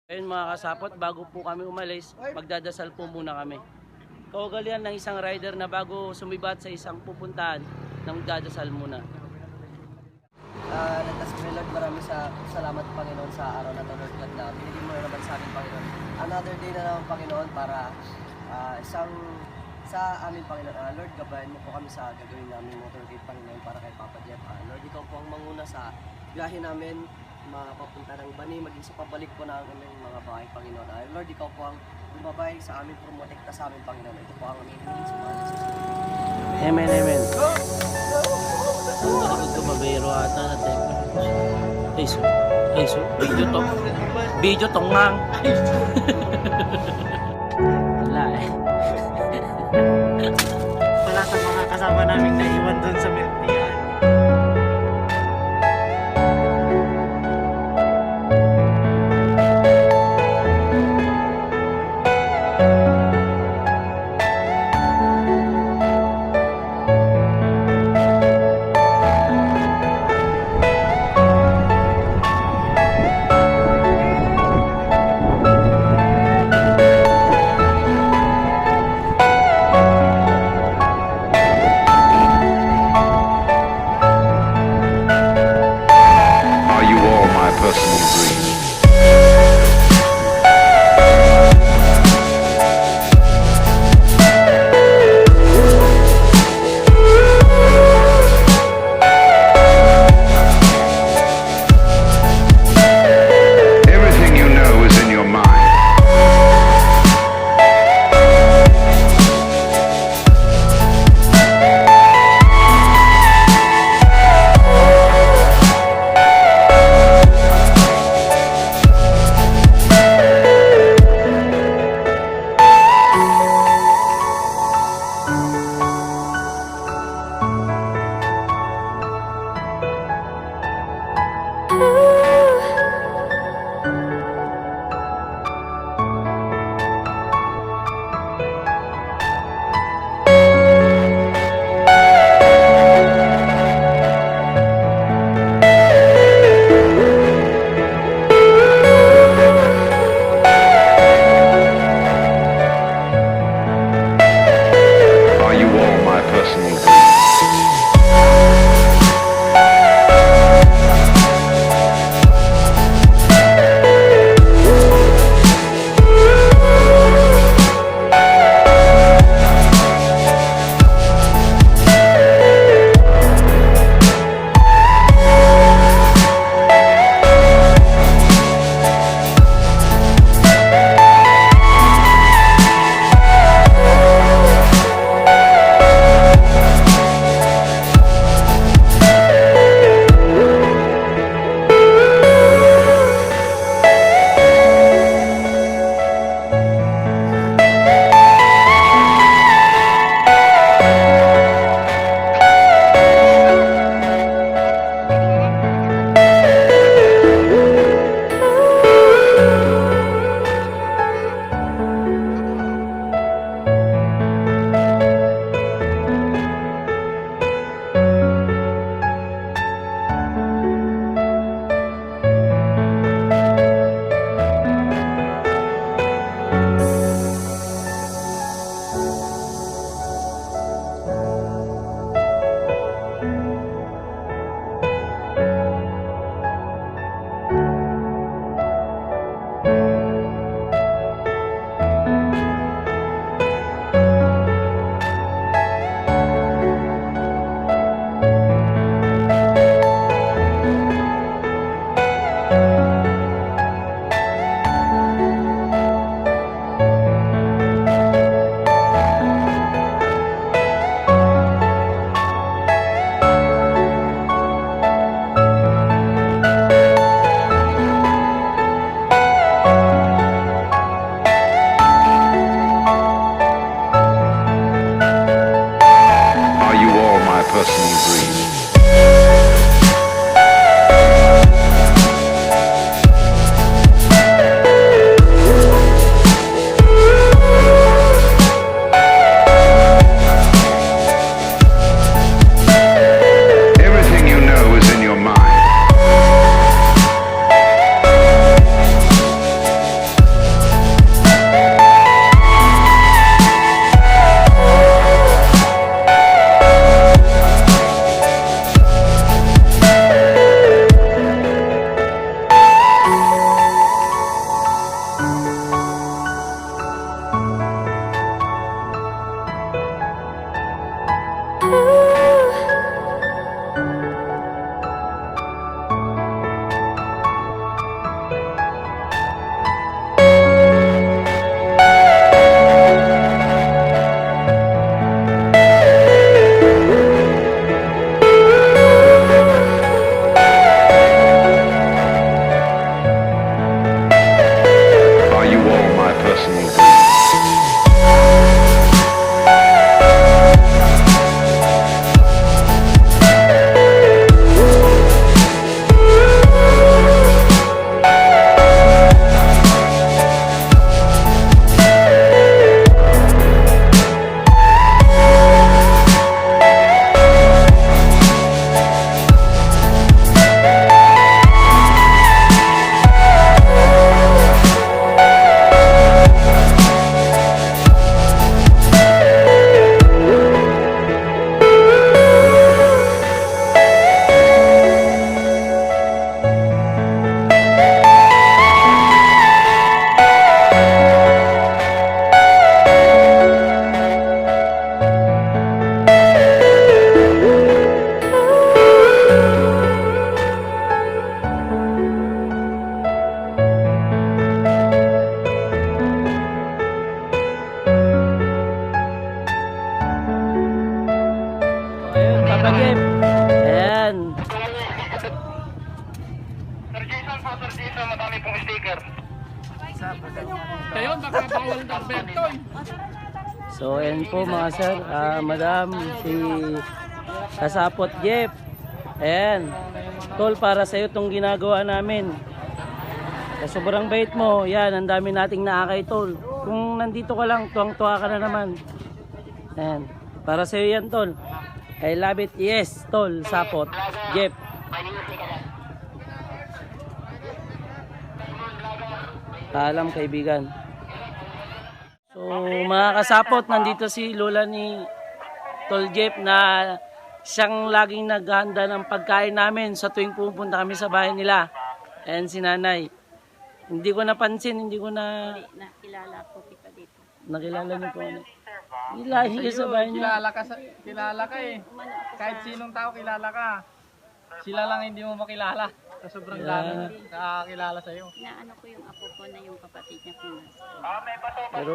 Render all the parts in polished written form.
Ayun mga kasapot, bago po kami umalis, magdadasal po muna kami. Kaugalian ng isang rider na bago sumibat sa isang pupuntahan, na magdadasal muna. Nagdas kami Lord, maraming salamat Panginoon sa araw na ito Lord God na binigyan mo na naman sa amin Panginoon. Another day na naman Panginoon para sa amin Panginoon. Lord, gabayan mo po kami sa gagawin namin motorcade Panginoon para kay Papa Jeff. Lord, ikaw po ang manguna sa biyahe namin mapapunta ng Bani, maging sa pabalik po ng aming mga bahay Panginoon. Lord, ikaw po ang bumabay sa amin, promotekta sa amin Panginoon. Ito po ang aming hiling sa mga Jesus. Amen, amen. Ang talikod ko mabiro ata na teko. Ay so, video to ngang. Wala eh. Wala sa mga kasama namin naiwan doon sa Miltian. Kayo, baka bawal ng Bertoy. So, ayan po mga sir, madam, si Kasapot Jeff. Ayan, tol, para sa'yo itong ginagawa namin. Sa sobrang bait mo, yan, ang dami nating naakay, tol. Kung nandito ka lang, tuwang-tuwa ka na naman. Ayan, para sa'yo yan, tol. I love it, yes, tol, Sapot, Jeff. Paalam, kaibigan. So mga kasapot, nandito si lola ni Tol Jeff na siyang laging naghahanda ng pagkain namin sa tuwing pupunta kami sa bahay nila. And si nanay. Hindi ko napansin, hindi ko na Nakilala ko kita dito. nakilala niyo po. Ilahi ka sa bahay niya. Kilala ka eh. Kahit sinong tao kilala ka. Sila lang hindi mo makilala. Sa sobrang dami nakakilala sa'yo. Inaano ko yung apo ko na yung kapatid niya kung nasa. Pero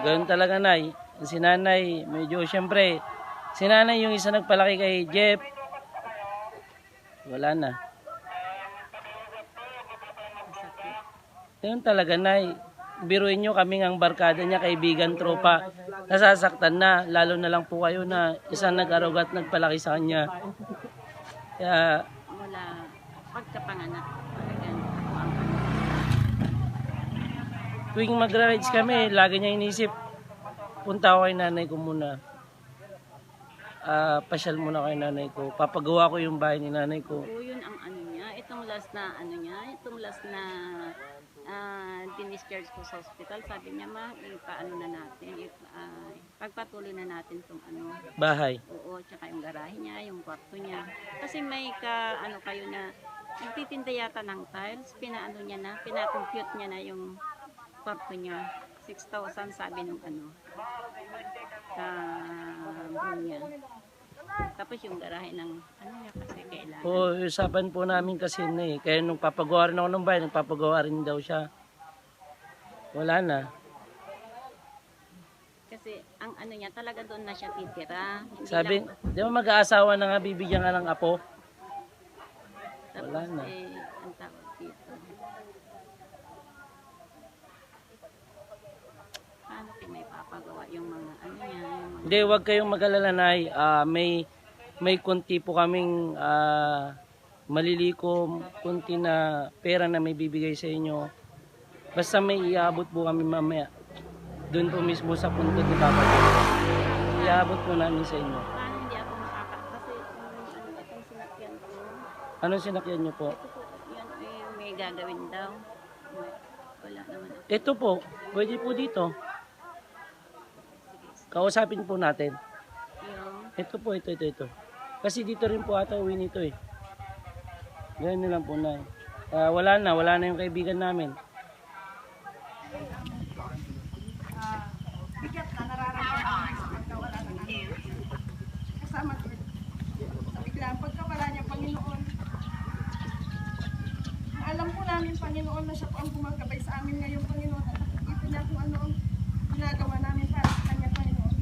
ganoon talaga, nay. Si nanay, medyo siyempre, si nanay yung isa nagpalaki kay Jeff. Wala na. Yun talaga, nay. Biruin nyo kaming ang barkada niya, kaibigan, tropa. Nasasaktan na, lalo na lang po kayo na isang nag-arugat nagpalaki sa kanya. Kaya, Mula pagkapanganak. Talagang ako ang tuwing magra-rides kami, lagi niya inisip, punta ako kay nanay ko muna. Pasyal muna kay nanay ko. Papagawa ko yung bahay ni nanay ko. Oo, yun ang ano niya. Itong last na ano niya. Itong last na dinischarge ko sa hospital. Sabi niya, ma, ipaano na natin. Pagpatuloy na natin itong ano. Bahay. Oo, tsaka yung garahe niya, yung kwarto niya. Kasi may ano kayo na nagtitinda yata ng tiles. Pinaano niya na, pina-compute niya na yung kwarto niya. 6,000 sabi nung ano. Bro niya. Tapos yung garahe ng ano niya kasi kailangan. Oo, usapan po namin kasi na eh. Kaya nung papagawa rin ako ng bahay, nagpapagawa rin daw siya. Wala na. Kasi ang ano niya, talaga doon na siya titira. Hindi Sabi, lang, di ba mag-aasawa na nga, bibigyan ka ng apo? tapos, wala na. ang tawag dito. Paano kung may papagawa yung mga ano niya, yung mga Hindi, huwag kayong mag-alala, nay. May konti po kaming malilikom, konti na pera na may bibigay sa inyo. Basta may iabot po kami mamaya. Doon po mismo sa punto ni Papa. Iabot po namin sa inyo. paano hindi ako kasi itong sinakyan ko, Anong sinakyan niyo po? ito po, yan may gagawin daw. Wala naman ako. Ito po, pwede po dito. Kausapin po natin. Yung, Ito po, ito. Kasi dito rin po ata uwi nito eh. Ganyan na lang po na. Wala na yung kaibigan namin. Kasama ko. Sa biglang pagkawala niya, Panginoon. Alam po namin, Panginoon, na siya po ang gumagabay sa amin ngayon, Panginoon. At nakikita niya kung ano ang ginagawa namin para sa Kanya, Panginoon.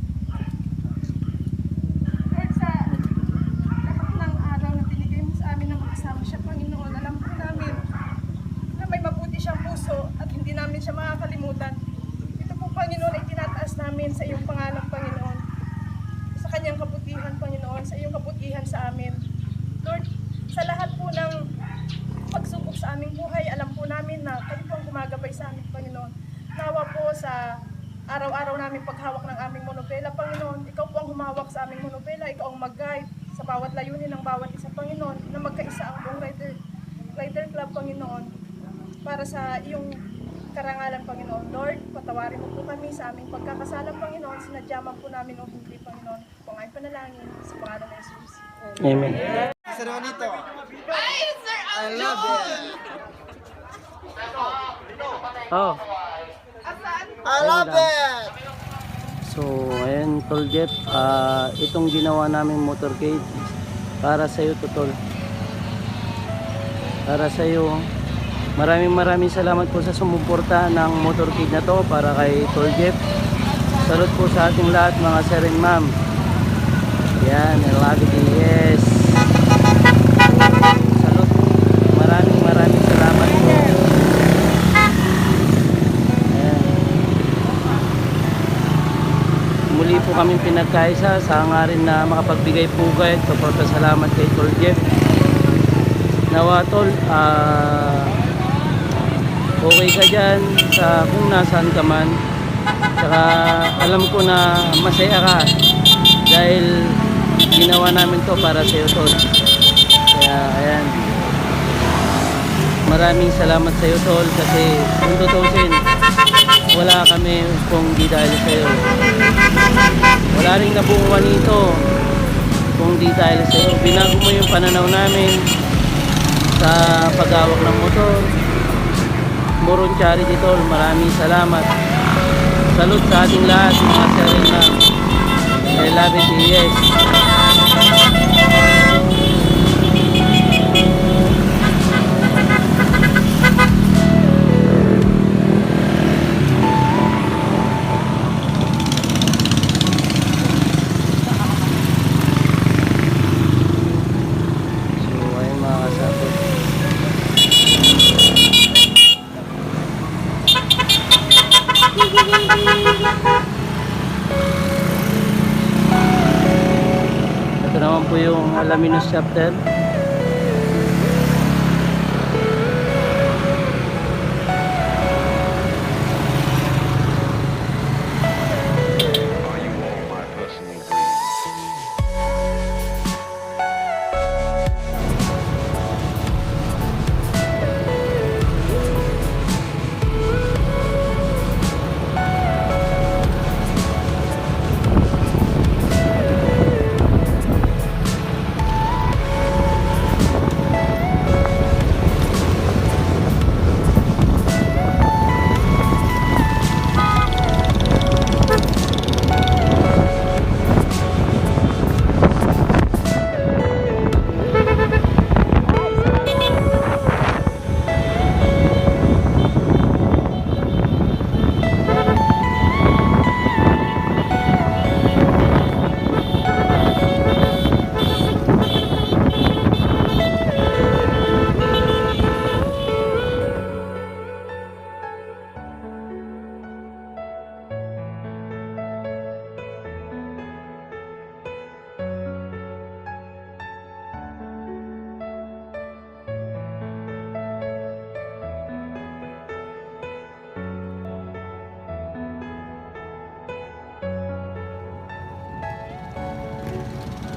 Lord, sa lahat ng araw na binigay mo sa amin na makasama siya, Panginoon, alam po namin na may mabuti siyang puso at hindi namin siya makakalimutan. Ito po, Panginoon, ay tinataas namin sa iyong pangalan, Panginoon. Sa kanyang kabutihan, Panginoon, sa iyong kabutihan sa amin. Lord, sa lahat po ng pagsubok sa aming buhay, alam po namin na kayo po ang gumagabay sa amin, Panginoon. Nawa po sa araw-araw namin paghawak ng aming monobela, Panginoon. Ikaw po ang humawak sa aming monobela, ikaw ang mag-guide sa bawat layunin ng bawat isa, Panginoon, na magkaisa ang buong Rider Club, Panginoon, para sa iyong karangalan, Panginoon. Lord, patawarin mo po kami sa aming pagkakasala, Panginoon. Sinadyaman po namin o hindi, Panginoon. Kung ay panalangin, sa pangalan ng Jesus. Amen. Sir Juanito. I love it. Oh. I love it. So, ayan, Tol Jeff, itong ginawa naming motorcade para sa iyo, Tol. Para sa iyo. Maraming salamat po sa sumuporta ng motorcade na to para kay Tol Jeff. Salute po sa ating lahat, mga sir and ma'am. Yan, I love it, yes. Salute. Maraming salamat po. po kami pinagkaisa sa hangarin na makapagbigay pugay at pagpapasalamat kay Tol Jeff. Nawa Tol, okay ka dyan sa kung nasaan ka man. Saka alam ko na masaya ka dahil ginawa namin to para sa iyo, Tol. Kaya ayan, maraming salamat sa iyo, Tol, kasi kung tutusin, wala kami kung di dahil sa iyo. Wala rin nabuuan nito kung di dahil sa iyo. Binago mo yung pananaw namin sa paghawak ng motor. Moron Charity, Tol, maraming salamat. Salute sa ating lahat, mga sarili. I love it, yes. So, ayun mga kasapot. Ito naman po yung Alaminos chapter.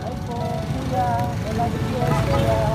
Hi po, kuya. I love you, kuya.